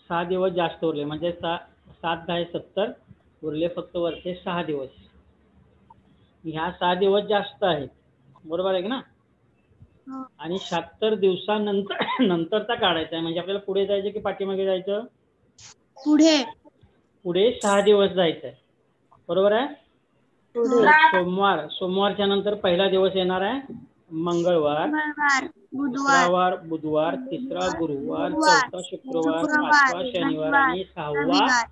6 दिवस जास्त उरले, म्हणजे 7 10 70 उरले फक्त वरचे 6 दिवस. ह्या 6 दिवस जास्त आहेत, बरोबर आहे की ना. आणि 76 दिवसानंतर नंतरचा काढायचा आहे, म्हणजे आपल्याला पुढे जायचं की पाठीमागे जायचं? पुढे 6 दिवस जायचं आहे, बरोबर आहे. सोमवारच्या नंतर पहिला दिवस येणार आहे मंगळवार, दुसरा वार बुधवार, तिसरा गुरुवार, चौथा शुक्रवार, पाचवा शनिवार आणि 6वा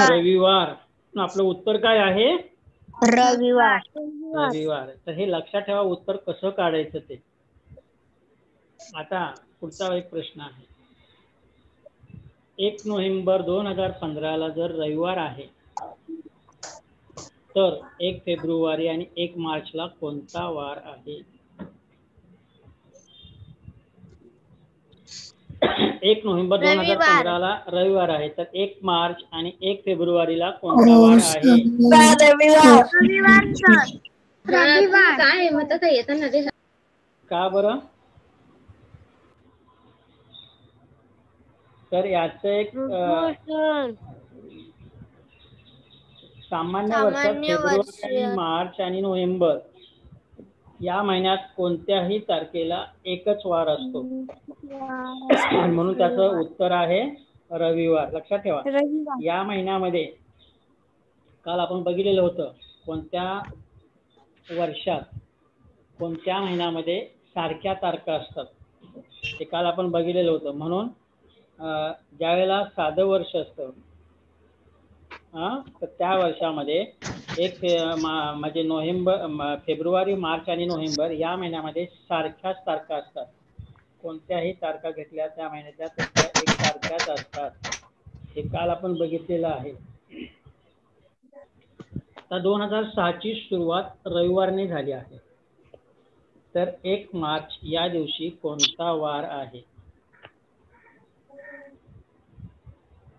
रविवार. आपलं उत्तर काय आहे? रविवार. तर हे लक्षात ठेवा, उत्तर कसं काढायचं ते. आता पुढचा एक प्रश्न आहे. 1 नोव्हेंबर 2015 जर रविवार आहे तर 1 फेब्रुवारी आणि 1 मार्चला कोणता वार आहे? 1 नोव्हेंबर 2015 रविवार आहे, तर 1 मार्च आणि 1 फेब्रुवारीला कोणता वार आहे? का बरं? तर याचं एक सामान्य वर्षात फेब्रुवारी, मार्च आणि नोव्हेंबर या महिन्यात कोणत्याही तारखेला एकच वार असतो, म्हणून त्याचं उत्तर आहे रविवार. लक्षात ठेवा, या महिन्यामध्ये काल आपण बघितलेलं होतं कोणत्या वर्षात कोणत्या महिन्यामध्ये सारख्या तारखा असतात, ते काल आपण बघितलेलं होतं. म्हणून ज्यावेळेला साधं वर्ष असतं तर त्या वर्षामध्ये म्हणजे फेब्रुवारी, मार्च आणि नोव्हेंबर या महिन्यामध्ये सारख्याच तारखा असतात. कोणत्याही तारखा घेतल्या त्या महिन्याच्या एक सारख्याच असतात, हे काल आपण बघितलेलं आहे. तर 2006ची सुरुवात रविवारने झाली आहे, तर 1 मार्च या दिवशी कोणता वार आहे?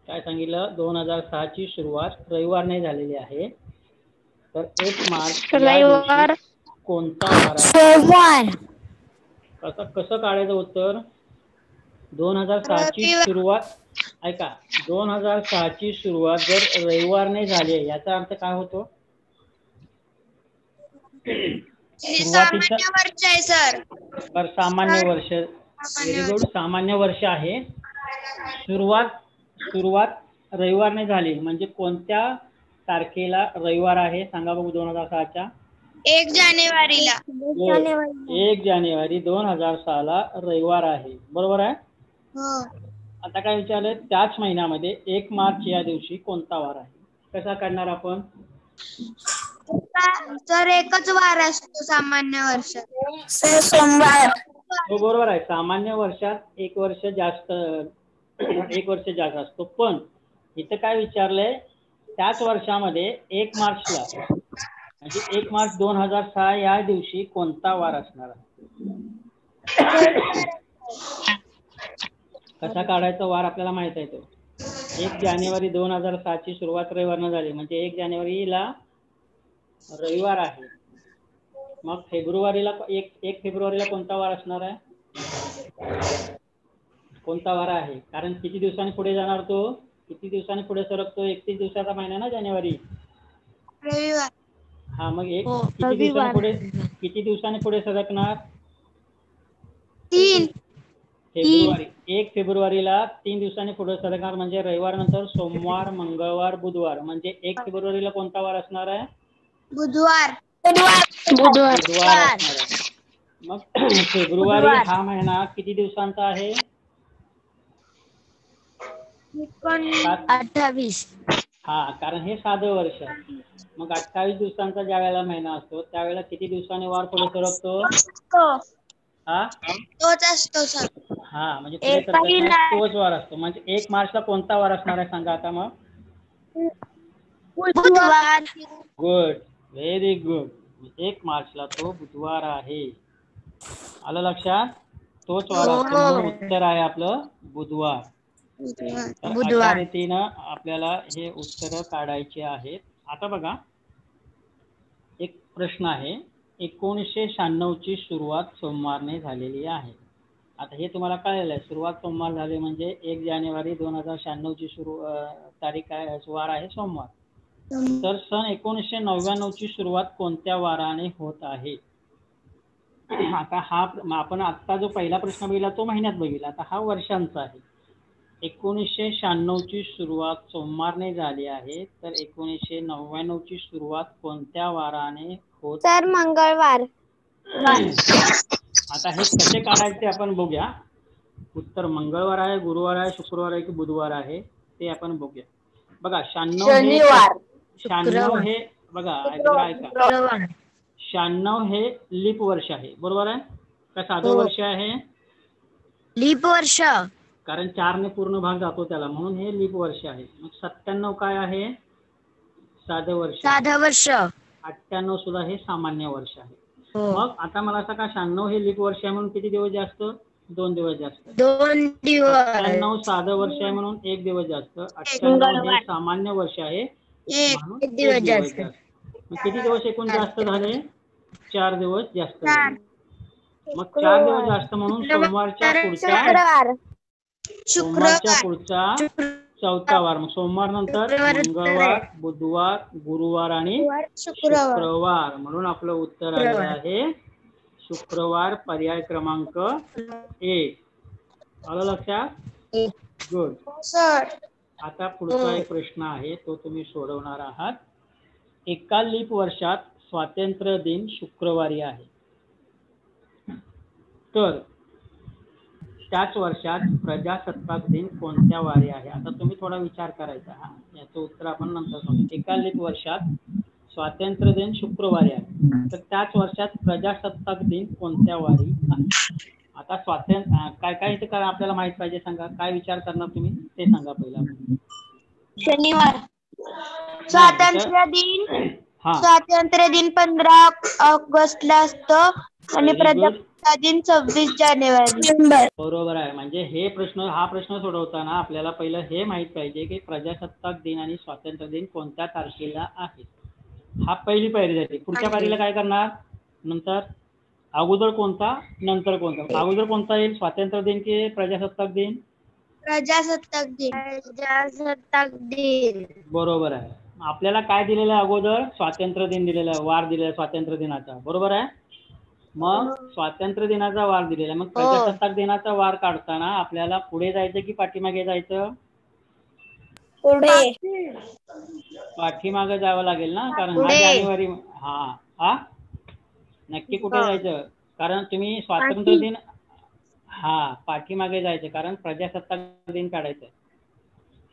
काय सांगितलं? 2006ची सुरुवात रविवारने झालेली आहे, तर 1 मार्च या दिवशी कोणता वार आहे? कसं काढायचं उत्तर? 2006ची सुरुवात, ऐका, 2006ची सुरुवात जर रविवारने झाली याचा अर्थ काय होतो? सामान्य वर्ष आहे सर. सामान्य वर्ष. व्हेरी गुड, सामान्य वर्ष आहे. सुरुवात रविवारने झाली म्हणजे कोणत्या तारखेला रविवार आहे सांगा बघू? 2006च्या 1 जानेवारीला. 1 जानेवारी 2006ला रविवार आहे, बरोबर आहे. आता काय विचारलं? त्याच महिन्यामध्ये 1 मार्च या दिवशी कोणता वार आहे? कसा काढणार आपण? तर एकच वार असतो सामान्य वर्षात. सोमवार. हो, बरोबर आहे. सामान्य वर्षात एक वर्ष जास्त असतो, पण इथं काय विचारलंय? त्याच वर्षामध्ये 1 मार्चला म्हणजे 1 मार्च 2006 या दिवशी कोणता वार असणार आहे? कसा काढायचा वार आपल्याला माहित आहे. तो 1 जानेवारी 2006ची सुरुवात रविवारनं झाली म्हणजे 1 जानेवारीला रविवार आहे. मग फेब्रुवारीला 1 फेब्रुवारीला कोणता वार असणार आहे? कोणता वार आहे? कारण किती दिवसांनी पुढे जाणार तो? किती दिवसांनी पुढे सरकतो? 31 दिवसाचा महिना ना जानेवारी. रविवार. हा, मग किती दिवसांनी पुढे सरकणार? 3 फेब्रुवारी. 1 फेब्रुवारीला 3 दिवसांनी पुढे सरकणार म्हणजे रविवार नंतर सोमवार, मंगळवार, बुधवार म्हणजे 1 फेब्रुवारीला कोणता वार असणार आहे? बुधवार. असणार आहे. मग फेब्रुवारी हा महिना किती दिवसांचा आहे? 28. हा, कारण हे साधं वर्ष आहे. मग 28 दिवसांचा ज्या वेळेला महिना असतो त्यावेळेला किती दिवसांनी वार पुढे सरकतो? तोच असतो सर. हा, म्हणजे पुढे सरकत तोच वार असतो. म्हणजे 1 मार्चला कोणता वार असणार आहे सांगा आता मग? बुधवार. Good, very good. 1 मार्चला तो बुधवार आहे. आलं लक्षात? तोच वार असतो म्हणून उत्तर आहे आपलं बुधवार. अशा रीतीनं आपल्याला हे उत्तर काढायचे आहेत. आता बघा, एक प्रश्न आहे. 1996ची सुरुवात सोमवारने झालेली आहे. आता हे तुम्हाला कळलेलं आहे, सुरुवात सोमवार झाली म्हणजे 1 जानेवारी 2096ची तारीख आहे, वार आहे सोमवार. तर सन 1999 ची सुरुवात कोणत्या वाराने होत आहे? आता हा आपण आता जो पहिला प्रश्न बघितला तो महिन्यात बघितला, आता हा वर्षांचा आहे. 1996 ची सुरुवात सोमवारने झाली आहे, तर 1999 ची सुरुवात कोणत्या वाराने होत? सर मंगळवार. आता हे कसे काढायचे आपण बघूया. उत्तर मंगळवार आहे, गुरुवार आहे, शुक्रवार आहे की बुधवार आहे ते आपण बघूया. बघा 96 हे बघा ऐका, 96 हे लीप वर्ष आहे, बरोबर आहे का? साधं वर्ष आहे, लीप वर्ष, कारण 4 ने पूर्ण भाग जातो त्याला, म्हणून हे लीप वर्ष आहे. मग 97 काय आहे? साधं वर्ष. 98 सुद्धा हे सामान्य वर्ष आहे. मग आता मला सांगा 96 हे लीप वर्ष आहे म्हणून किती दिवस जास्त? 2 दिवस जास्त. 2 दिवस. 97 साधं वर्ष आहे म्हणून 1 दिवस जास्त. 98 हे सामान्य वर्ष आहे म्हणून 1 दिवस जास्त. मग किती दिवस एकूण जास्त झाले? 4 दिवस जास्त झाले. मग 4 दिवस जास्त म्हणून सोमवारच्या पुढचा चौथा वार. मग सोमवार नंतर मंगळवार, बुधवार, गुरुवार आणि शुक्रवार, म्हणून आपलं उत्तर आलेलं आहे शुक्रवार, पर्याय क्रमांक 1. आलं लक्षात? गुड. आता पुढचा एक प्रश्न आहे तो तुम्ही सोडवणार आहात. एका लीप वर्षात स्वातंत्र्य दिन शुक्रवारी आहे, तर त्याच वर्षात प्रजासत्ताक दिन कोणत्या वारी आहे? आता तुम्ही थोडा विचार करायचा. याचं उत्तर आपण नंतर सांगू. एका लीप वर्षात स्वातंत्र्य दिन शुक्रवारी आहे, तर त्याच वर्षात प्रजासत्ताक दिन कोणत्या वारी आहे? आता काय काय इथे आपल्याला माहित पाहिजे, सांगा. काय विचार करणार तुम्ही ते सांगा पहिला. शनिवार. स्वातंत्र्य दिन 15 ऑगस्टला असतो आणि प्रजासत्ताक दिन 26 जानेवारी. बरोबर आहे. म्हणजे हा प्रश्न सोडवताना आपल्याला पहिलं हे माहित पाहिजे की प्रजासत्ताक दिन आणि स्वातंत्र्य दिन कोणत्या तारखेला आहे. हा पहिली पायरी झाली. पुढच्या पायरीला काय करणार? नंतर अगोदर कोणता, नंतर कोणता? अगोदर कोणता येईल, स्वातंत्र्य दिन की प्रजासत्ताक दिन? प्रजासत्ताक दिन. बरोबर आहे. आपल्याला काय दिलेलं आहे अगोदर? स्वातंत्र्य दिन दिलेला आहे, वार दिलेला आहे स्वातंत्र्य दिनाचा, बरोबर आहे. मग स्वातंत्र्य दिनाचा वार दिलेला आहे. मग प्रजासत्ताक दिनाचा वार काढताना आपल्याला पुढे जायचं की पाठीमागे जायचं? पुढे. पाठीमागे जावं लागेल ना, कारण हा जानेवारी. हा नक्की कुठे जायचं? कारण तुम्ही स्वातंत्र्य दिन पाठीमागे जायचं, कारण प्रजासत्ताक दिन काढायचं.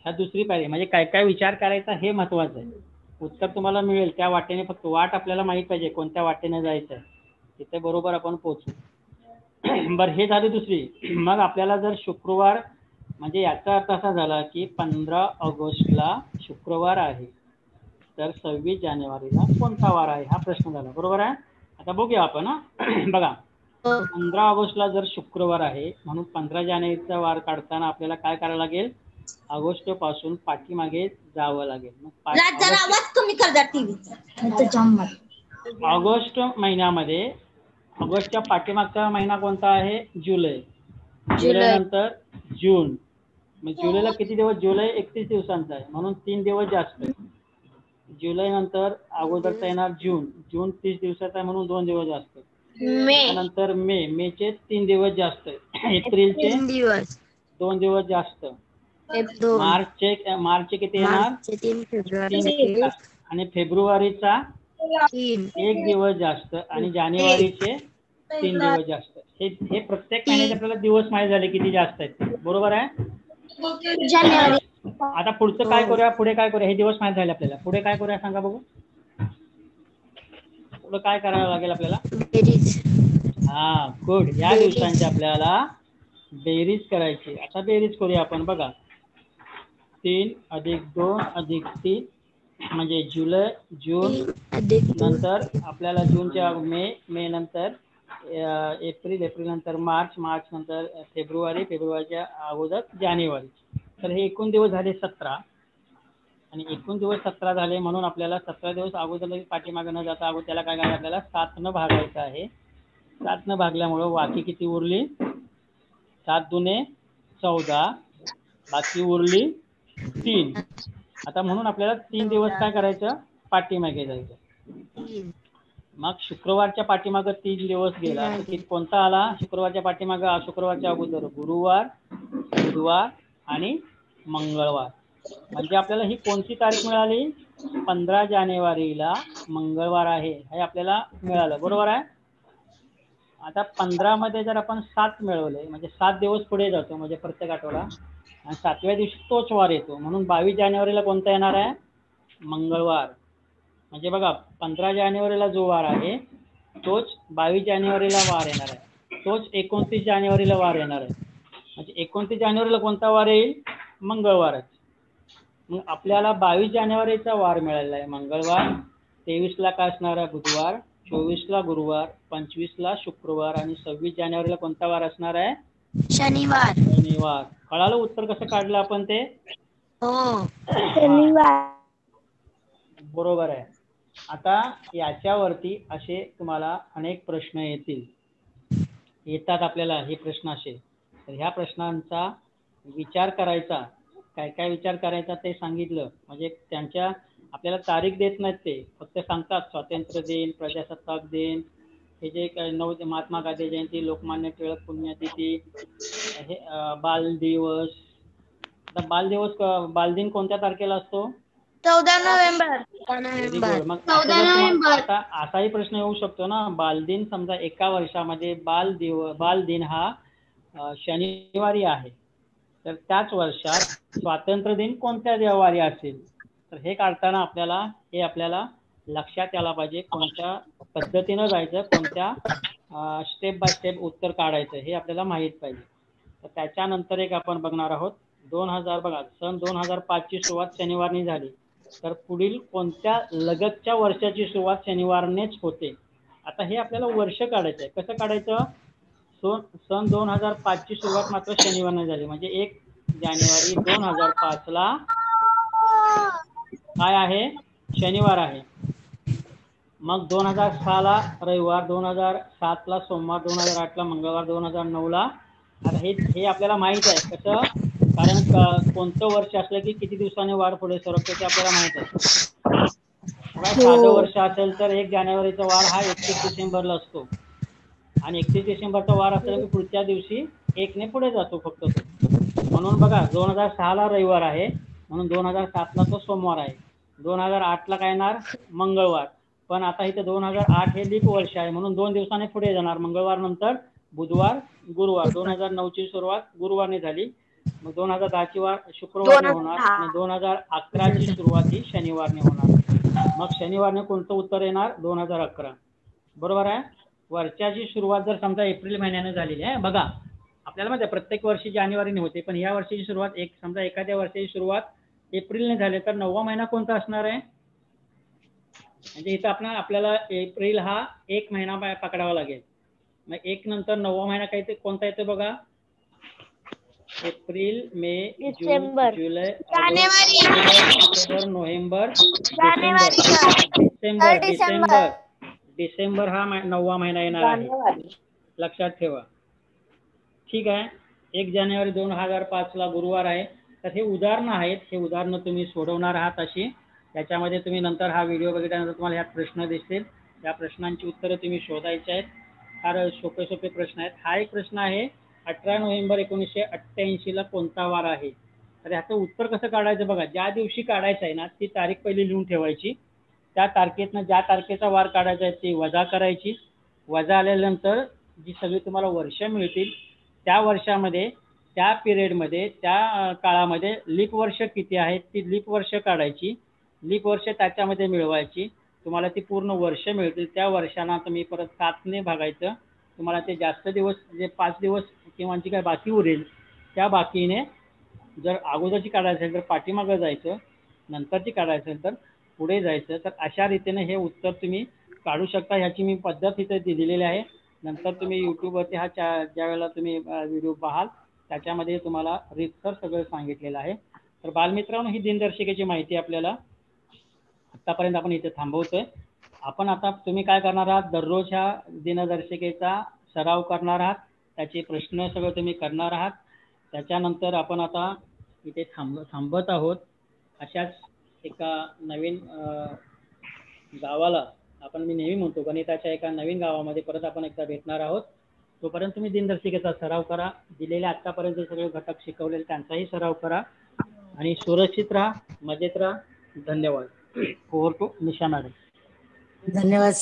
ह्या दुसरी पायरी. म्हणजे काय काय विचार करायचा हे महत्वाचं आहे. उत्तर तुम्हाला मिळेल त्या वाटेने, फक्त वाट आपल्याला माहित पाहिजे कोणत्या वाटेने जायचं, तिथे बरोबर आपण पोहोचू. बरं, हे झाली दुसरी. मग आपल्याला जर शुक्रवार, म्हणजे याचा अर्थ असा झाला की 15 ऑगस्टला शुक्रवार आहे, तर 26 जानेवारीला कोणता वार आहे हा प्रश्न झाला, बरोबर आहे. आता बघूया आपण. बघा, 15 ऑगस्टला जर शुक्रवार आहे म्हणून 15 जानेवारीचा वार काढताना आपल्याला काय करावं लागेल? ऑगस्ट पासून पाठीमागे जावं लागेल. ऑगस्ट महिन्यामध्ये ऑगस्टच्या पाठीमागचा महिना कोणता आहे? जुलै. जुलै नंतर जून. मग जुलैला किती दिवस? जुलै 31 दिवसांचा आहे म्हणून 3 दिवस जास्त. जुलै नंतर अगोदरचा येणार जून. जून 30 दिवसाचा आहे म्हणून 2 दिवस जास्त. नंतर मेचे 3 दिवस जास्त. एप्रिलचे 2 दिवस जास्त. मार्चचे किती येणार? 3. आणि फेब्रुवारीचा 1 दिवस जास्त आणि जानेवारीचे 3 दिवस जास्त. हे प्रत्येक महिन्याचे आपल्याला दिवस माहिती झाले किती जास्त आहेत, बरोबर आहे. आता पुढचं काय करूया? पुढे काय करूया? हे दिवस माहिती झाले आपल्याला. पुढे काय करूया सांगा बघू. पुढे काय करावं लागेल आपल्याला? गुड. या दिवसांची आपल्याला बेरीज करायची. आता बेरीज करूया आपण. बघा, 3 + 2 + 3 म्हणजे जुलै, जून, नंतर आपल्याला जूनच्या मे नंतर एप्रिल, एप्रिल नंतर मार्च, मार्च नंतर फेब्रुवारी, फेब्रुवारीच्या अगोदर जानेवारी. तर हे एकूण दिवस झाले 17. आणि एकूण दिवस 17 झाले म्हणून आपल्याला 17 दिवस अगोदर पाठीमागे न जाता अगोदर त्याला काय करायचं? आपल्याला 7 न भागायचं आहे. 7 न भागल्यामुळं बाकी किती उरली? 7 × 2 = 14, बाकी उरली 3. आता म्हणून आपल्याला 3 दिवस काय करायचं, पाठीमागे जायचं. मग शुक्रवारच्या पाठीमागे 3 दिवस गेला तर कोणता आला शुक्रवारच्या पाठीमागे, शुक्रवारच्या अगोदर गुरुवार, बुधवार आणि मंगळवार. म्हणजे आपल्याला ही कोणती तारीख मिळाली, 15 जानेवारीला मंगळवार आहे हे आपल्याला मिळालं, बरोबर आहे. आता 15 मध्ये जर आपण 7 मिळवले म्हणजे 7 दिवस पुढे जातो म्हणजे प्रत्येक आठवडा, आणि 7व्या दिवशी तोच वार येतो म्हणून 22 जानेवारीला कोणता येणार आहे, मंगळवार. म्हणजे बघा 15 जानेवारीला जो वार आहे तोच 22 जानेवारीला वार येणार आहे, तोच 29 जानेवारीला वार येणार आहे. म्हणजे 29 जानेवारीला कोणता वार येईल, मंगळवारच. मग आपल्याला 22 जानेवारीचा वार मिळालेला आहे मंगळवार, 23ला काय असणार आहे, बुधवार, 24ला गुरुवार, 25ला शुक्रवार आणि 26 जानेवारीला कोणता वार असणार आहे, शनिवार. शनिवार. कळालं उत्तर कसं काढलं आपण ते, हो शनिवार. बरोबर आहे. आता याच्यावरती असे तुम्हाला अनेक प्रश्न येतात आपल्याला, हे प्रश्न असे. तर ह्या प्रश्नांचा विचार करायचा, काय काय विचार करायचा ते सांगितलं. म्हणजे त्यांच्या आपल्याला तारीख देत नाहीत, ते फक्त सांगतात स्वातंत्र्य दिन, प्रजासत्ताक दिन, हे जे महात्मा गांधी जयंती, लोकमान्य टिळक पुण्यतिथी, हे बालदिवस. आता बालदिन कोणत्या तारखेला असतो, 14 नोव्हेंबर. Very good. मग आता असाही प्रश्न येऊ शकतो ना, बालदिन समजा एका वर्षामध्ये बालदिन हा शनिवारी आहे, तर त्याच वर्षात स्वातंत्र्य दिन कोणत्या वारी असेल, तर हे काढताना आपल्याला लक्षात यायला पाहिजे कोणत्या पद्धतीनं जायचं, कोणत्या स्टेप बाय स्टेप उत्तर काढायचं हे आपल्याला माहीत पाहिजे. तर त्याच्यानंतर एक आपण बघणार आहोत 2000. बघा सन 2005 ची सुरुवात शनिवारनी झाली, तर पुढील कोणत्या लगतच्या वर्षाची सुरुवात शनिवारनेच होते. आता हे आपल्याला वर्ष काढायचं आहे. कसं काढायचं, सन 2005 ची सुरुवात मात्र शनिवारने झाली म्हणजे 1 जानेवारी 2005ला काय आहे, शनिवार आहे. मग 2006ला रविवार, 2007ला सोमवार, 2008ला मंगळवार, 2009ला. आता हे आपल्याला माहित आहे कसं, कारण कोणतं वर्ष असलं की किती दिवसांनी वाढ पुढे सरकते ते आपल्याला माहित आहे. साधं वर्ष असेल तर 1 जानेवारीचा वार हा 31 डिसेंबरला असतो, आणि 31 डिसेंबरचा वार असेल की पुढच्या दिवशी 1 ने पुढे जातो फक्त तो. म्हणून बघा 2006ला रविवार आहे म्हणून 2007ला तो सोमवार आहे, 2008ला काय येणार, मंगळवार. पण आता इथे 2008 हे लीप वर्ष आहे म्हणून 2 दिवसांनी पुढे जाणार, मंगळवार नंतर बुधवार, गुरुवार. 2009ची सुरुवात गुरुवारने झाली, मग 2010ची वार शुक्रवारने होणार, आणि 2011ची सुरुवात ही शनिवारने होणार. मग शनिवारने कोणतं उत्तर येणार, 2011. बरोबर आहे. वर्षाची सुरुवात जर समजा एप्रिल महिन्याने झालेली आहे, बघा आपल्याला माहिती आहे प्रत्येक वर्षी जानेवारीने होते, पण या वर्षाची सुरुवात समजा एखाद्या वर्षाची सुरुवात एप्रिलने झाली तर 9वा महिना कोणता असणार आहे, म्हणजे इथं आपल्याला एप्रिल हा 1 महिना पकडावा लागेल. मग 1 नंतर 9वा महिना काय कोणता येतो बघा, एप्रिल, मे, जून, जुलै, ऑक्टोबर, नोव्हेंबर, डिसेंबर हा 9वा महिना येणार आहे, लक्षात ठेवा. ठीक आहे. 1 जानेवारी 2005ला गुरुवार आहे. तर हे उदाहरणं आहेत, हे उदाहरणं तुम्ही सोडवणार आहात अशी. त्याच्यामध्ये तुम्ही नंतर हा व्हिडिओ बघितल्यानंतर तुम्हाला ह्यात प्रश्न दिसतील, त्या प्रश्नांची उत्तरं तुम्ही शोधायची आहेत. फार सोपे सोपे प्रश्न आहेत. हा एक प्रश्न आहे, 18 नोव्हेंबर 1988ला कोणता वार आहे. तर ह्याचं उत्तर कसं काढायचं बघा, ज्या दिवशी काढायचं आहे ना ती तारीख पहिली लिहून ठेवायची, त्या तारखेतनं ज्या तारखेचा वार काढायचा आहे ती वजा करायची, वजा आल्यानंतर जी सगळी तुम्हाला वर्ष मिळतील त्या वर्षामध्ये, त्या पिरियडमध्ये, त्या काळामध्ये लीप वर्ष किती आहेत ती लीप वर्ष काढायची, लीप वर्ष त्याच्यामध्ये मिळवायची, तुम्हाला ती पूर्ण वर्ष मिळतील. त्या वर्षांना तुम्ही परत 7ने भागायचं, तुम्हाला ते जास्त दिवस जे 5 दिवस किंवा जी काय बाकी उरेल त्या बाकीने जर अगोदरची काढायचं असेल तर पाठीमागं जायचं, नंतरची काढायचं असेल तर पुढे जायचं. तर अशा रीतीने हे उत्तर तुम्ही काढू शकता. ह्याची मी पद्धत इथे दिलेली आहे. नंतर तुम्ही यूट्यूबवरती ज्या वेळेला तुम्ही व्हिडिओ पाहाल त्याच्यामध्ये तुम्हाला रीतसर सगळं सांगितलेलं आहे. तर बालमित्रांनो, ही दिनदर्शिकेची माहिती आपल्याला आतापर्यंत आपण इथे थांबवतोय. आपण आता तुम्ही काय करणार आहात, दररोज ह्या दिनदर्शिकेचा सराव करणार आहात, त्याचे प्रश्न सगळं तुम्ही करणार आहात. त्याच्यानंतर आपण आता इथे थांबत आहोत. अशाच एका नवीन गावाला आपण मी नेहमी म्हणतो गणिताच्या एका नवीन गावामध्ये परत आपण एकदा भेटणार आहोत. तोपर्यंत तुम्ही दिनदर्शिकेचा सराव करा. दिलेले आतापर्यंत सगळे घटक शिकवलेले त्यांचाही सराव करा आणि सुरक्षित राहा, मजेत राहा. धन्यवाद. Over to Nisha madam. धन्यवाद.